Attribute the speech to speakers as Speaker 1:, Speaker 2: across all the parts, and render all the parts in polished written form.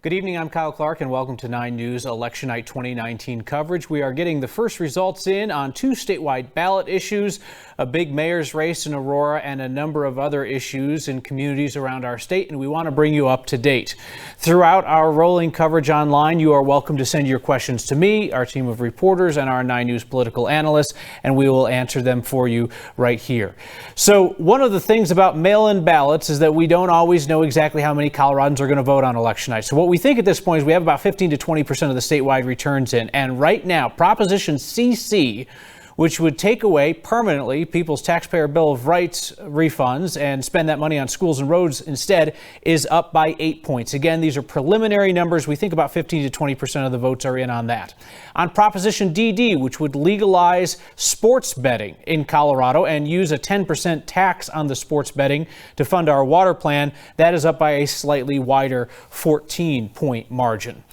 Speaker 1: Good evening, I'm Kyle Clark and welcome to 9 News Election Night 2019 coverage. We are getting the first results in on 2 statewide ballot issues, a big mayor's race in Aurora and a number of other issues in communities around our state, and we want to bring you up to date. Throughout our rolling coverage online, you are welcome to send your questions to me, our team of reporters, and our 9 News political analysts, and we will answer them for you right here. So one of the things about mail-in ballots is that we don't always know exactly how many Coloradans are going to vote on election night. So what we think at this point is we have about 15 to 20% of the statewide returns in. And right now, Proposition CC, which would take away permanently people's taxpayer bill of rights refunds and spend that money on schools and roads instead, is up by 8 points. Again, these are preliminary numbers. We think about 15 to 20% of the votes are in on that. On Proposition DD, which would legalize sports betting in Colorado and use a 10% tax on the sports betting to fund our water plan, that is up by a slightly wider 14-point margin.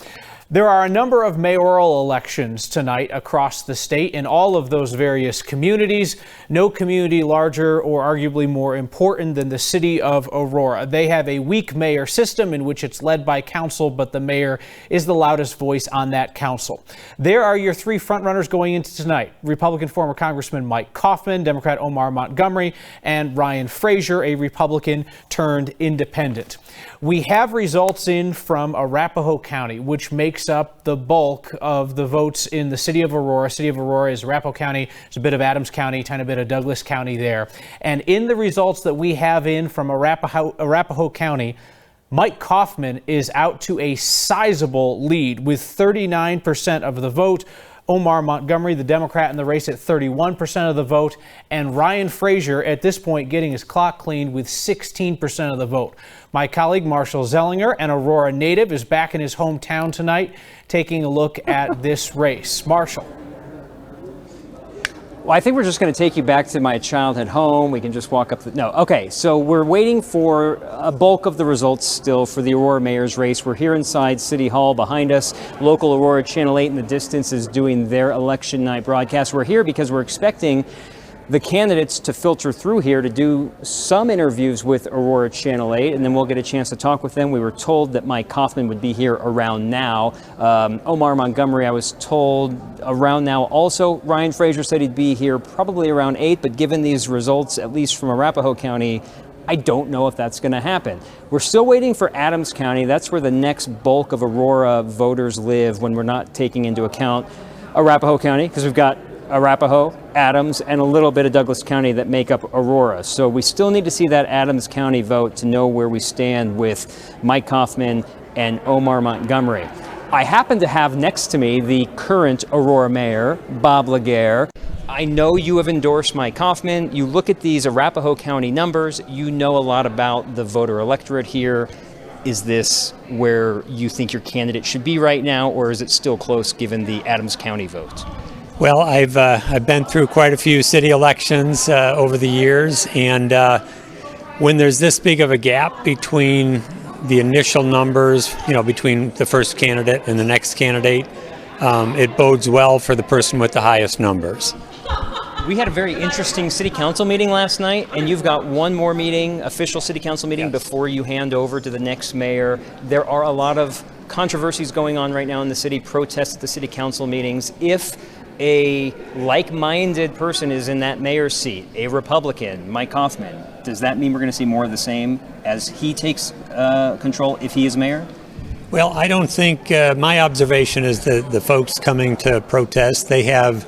Speaker 1: There are a number of mayoral elections tonight across the state in all of those various communities. No community larger or arguably more important than the city of Aurora. They have a weak mayor system in which it's led by council, but the mayor is the loudest voice on that council. There are your 3 frontrunners going into tonight. Republican former Congressman Mike Kaufman, Democrat Omar Montgomery, and Ryan Frazier, a Republican turned independent. We have results in from Arapahoe County, which makes up the bulk of the votes in the city of Aurora. City of Aurora is Arapahoe County. There's a bit of Adams County, tiny bit of Douglas County there. And in the results that we have in from Arapahoe County, Mike Kaufman is out to a sizable lead with 39% of the vote. Omar Montgomery, the Democrat in the race, at 31% of the vote, and Ryan Frazier at this point getting his clock cleaned with 16% of the vote. My colleague Marshall Zellinger, an Aurora native, is back in his hometown tonight taking a look at this race. Marshall.
Speaker 2: Well, I think we're just going to take you back to my childhood home. We can just walk up no. Okay, so we're waiting for a bulk of the results still for the Aurora mayor's race. We're here inside City Hall behind us. Local Aurora Channel 8 in the distance is doing their election night broadcast. We're here because we're expecting the candidates to filter through here to do some interviews with Aurora Channel 8, and then we'll get a chance to talk with them. We were told that Mike Kaufman would be here around now. Omar Montgomery, I was told around now. Also, Ryan Frazier said he'd be here probably around 8, but given these results, at least from Arapahoe County, I don't know if that's going to happen. We're still waiting for Adams County. That's where the next bulk of Aurora voters live when we're not taking into account Arapahoe County, because we've got Arapahoe, Adams, and a little bit of Douglas County that make up Aurora. So we still need to see that Adams County vote to know where we stand with Mike Kaufman and Omar Montgomery. I happen to have next to me the current Aurora mayor, Bob Laguerre. I know you have endorsed Mike Kaufman. You look at these Arapahoe County numbers, you know a lot about the voter electorate here. Is this where you think your candidate should be right now, or is it still close given the Adams County vote?
Speaker 3: Well, I've been through quite a few city elections over the years, and when there's this big of a gap between the initial numbers, between the first candidate and the next candidate, it bodes well for the person with the highest numbers.
Speaker 2: We had a very interesting city council meeting last night, and you've got one more meeting, official city council meeting, yes, before you hand over to the next mayor. There are a lot of controversies going on right now in the city, protests at the city council meetings. If a like-minded person is in that mayor's seat, a Republican, Mike Kaufman, does that mean we're going to see more of the same as he takes control if he is mayor?
Speaker 3: Well, I don't think, my observation is that the folks coming to protest, they have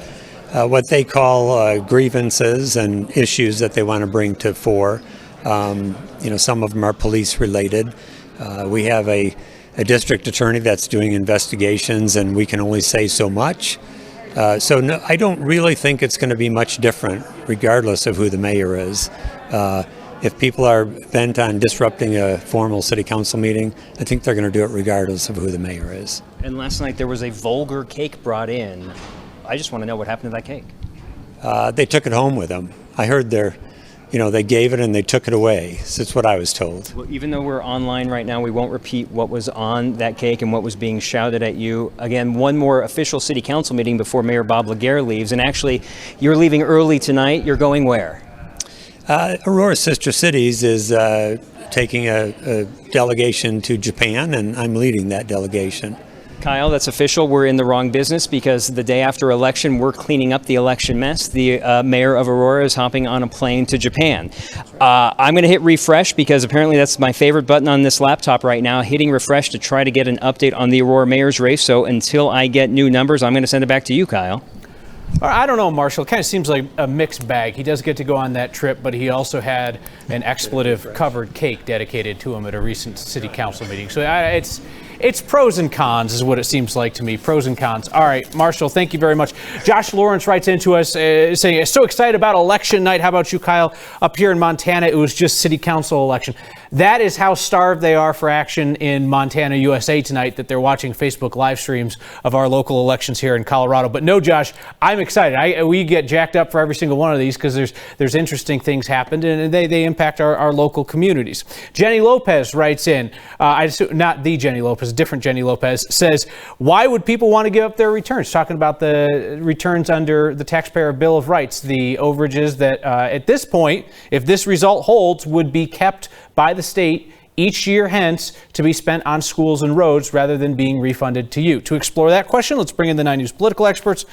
Speaker 3: what they call grievances and issues that they want to bring to fore. Some of them are police related. We have a district attorney that's doing investigations, and we can only say so much. So no, I don't really think it's going to be much different regardless of who the mayor is. If people are bent on disrupting a formal city council meeting, I think they're going to do it regardless of who the mayor is.
Speaker 2: And last night there was a vulgar cake brought in. I just want to know what happened to that cake.
Speaker 3: They took it home with them. I heard they gave it and they took it away. So that's what I was told.
Speaker 2: Well, even though we're online right now, we won't repeat what was on that cake and what was being shouted at you. Again, one more official city council meeting before Mayor Bob Laguerre leaves. And actually, you're leaving early tonight. You're going where?
Speaker 3: Aurora Sister Cities is taking a delegation to Japan, and I'm leading that delegation.
Speaker 2: Kyle, that's official. We're in the wrong business because the day after election, we're cleaning up the election mess. The mayor of Aurora is hopping on a plane to Japan. I'm going to hit refresh because apparently that's my favorite button on this laptop right now, hitting refresh to try to get an update on the Aurora mayor's race. So until I get new numbers, I'm going to send it back to you, Kyle.
Speaker 1: I don't know, Marshall. It kind of seems like a mixed bag. He does get to go on that trip, but he also had an expletive-covered cake dedicated to him at a recent city council meeting. So it's pros and cons is what it seems like to me. Pros and cons. All right, Marshall, thank you very much. Josh Lawrence writes into us saying, so excited about election night. How about you, Kyle? Up here in Montana, it was just city council election. That is how starved they are for action in Montana, USA tonight, that they're watching Facebook live streams of our local elections here in Colorado. But no, Josh, I'm excited. We get jacked up for every single one of these because there's interesting things happened and they impact our local communities. Jenny Lopez writes in, not the Jenny Lopez, different Jenny Lopez, says, why would people want to give up their returns? Talking about the returns under the Taxpayer Bill of Rights, the overages that at this point, if this result holds, would be kept by the state each year hence to be spent on schools and roads rather than being refunded to you. To explore that question, let's bring in the 9 News political experts,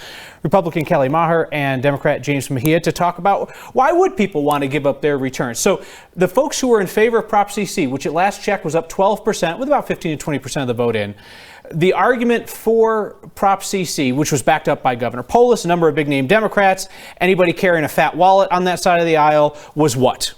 Speaker 1: Republican Kelly Maher and Democrat James Mejia, to talk about why would people want to give up their returns. So the folks who were in favor of Prop CC, which at last check was up 12% with about 15 to 20% of the vote in, the argument for Prop CC, which was backed up by Governor Polis, a number of big name Democrats, anybody carrying a fat wallet on that side of the aisle, was what?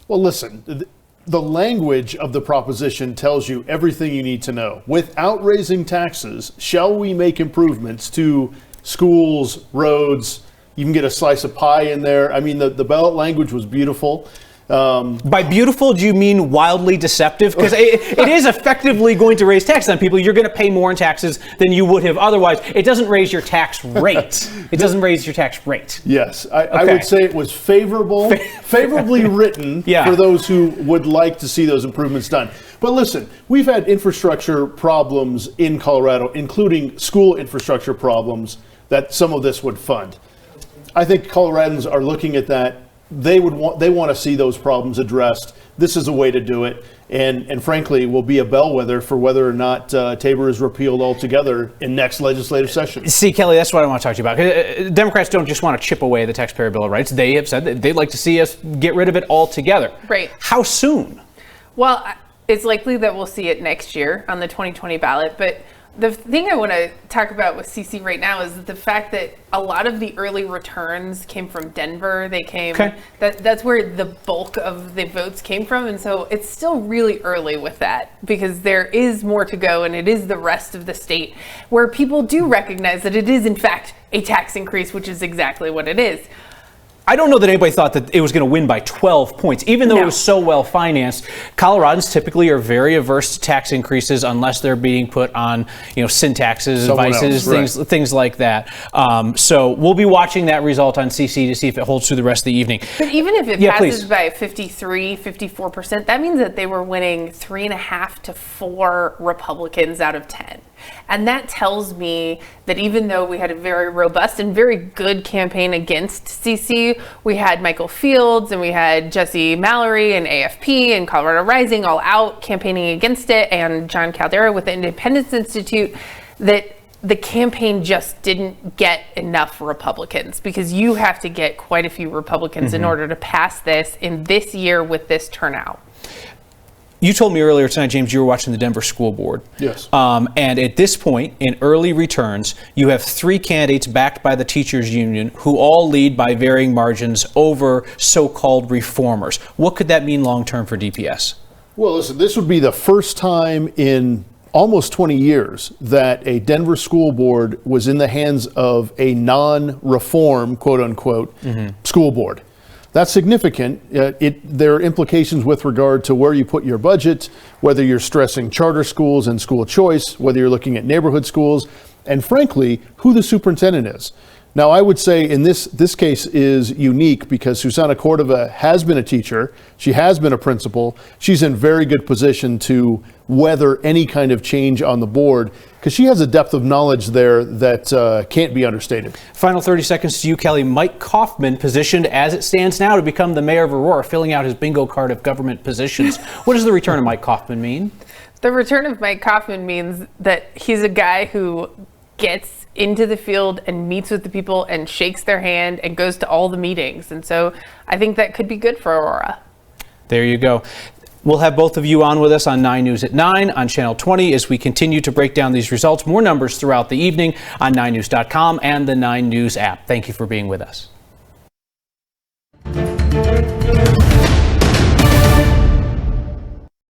Speaker 4: Well, listen, the language of the proposition tells you everything you need to know. Without raising taxes, shall we make improvements to schools, roads? You can get a slice of pie in there. I mean, the ballot language was beautiful.
Speaker 1: By beautiful, do you mean wildly deceptive? Because it is effectively going to raise taxes on people. You're going to pay more in taxes than you would have otherwise. It doesn't raise your tax rate. It doesn't raise your tax rate.
Speaker 4: Yes, I would say it was favorably written for those who would like to see those improvements done. But listen, we've had infrastructure problems in Colorado, including school infrastructure problems that some of this would fund. I think Coloradans are looking at that. They want to see those problems addressed. This is a way to do it, and frankly, will be a bellwether for whether or not Tabor is repealed altogether in next legislative session.
Speaker 1: See, Kelly, that's what I want to talk to you about. Democrats don't just want to chip away the Taxpayer Bill of Rights. They have said that they'd like to see us get rid of it altogether.
Speaker 5: Right.
Speaker 1: How soon?
Speaker 5: Well, it's likely that we'll see it next year on the 2020 ballot, but the thing I want to talk about with CC right now is the fact that a lot of the early returns came from Denver. They came, that's where the bulk of the votes came from. And so it's still really early with that because there is more to go, and it is the rest of the state where people do recognize that it is in fact a tax increase, which is exactly what it is.
Speaker 1: I don't know that anybody thought that it was going to win by 12 points, even though it was so well financed. Coloradans typically are very averse to tax increases unless they're being put on, sin taxes, vices, things like that. So we'll be watching that result on CC to see if it holds through the rest of the evening.
Speaker 5: But even if it passes by 54%, that means that they were winning 3.5 to 4 Republicans out of 10. And that tells me that even though we had a very robust and very good campaign against CC, we had Michael Fields and we had Jesse Mallory and AFP and Colorado Rising all out campaigning against it, and John Caldera with the Independence Institute, that the campaign just didn't get enough Republicans, because you have to get quite a few Republicans in order to pass this in this year with this turnout.
Speaker 1: You told me earlier tonight, James, you were watching the Denver School Board.
Speaker 4: Yes.
Speaker 1: And at this point, in early returns, you have 3 candidates backed by the teachers union who all lead by varying margins over so-called reformers. What could that mean long-term for DPS?
Speaker 4: Well, listen, this would be the first time in almost 20 years that a Denver school board was in the hands of a non-reform, quote-unquote, school board. That's significant. There are implications with regard to where you put your budget, whether you're stressing charter schools and school choice, whether you're looking at neighborhood schools, and frankly, who the superintendent is. Now, I would say in this case is unique because Susana Cordova has been a teacher. She has been a principal. She's in very good position to weather any kind of change on the board, because she has a depth of knowledge there that can't be understated.
Speaker 1: Final 30 seconds to you, Kelly. Mike Kaufman positioned as it stands now to become the mayor of Aurora, filling out his bingo card of government positions. What does the return of Mike Kaufman mean?
Speaker 5: The return of Mike Kaufman means that he's a guy who gets into the field and meets with the people and shakes their hand and goes to all the meetings. And so I think that could be good for Aurora.
Speaker 1: There you go. We'll have both of you on with us on 9 News at 9 on Channel 20 as we continue to break down these results. More numbers throughout the evening on 9news.com and the 9 News app. Thank you for being with us.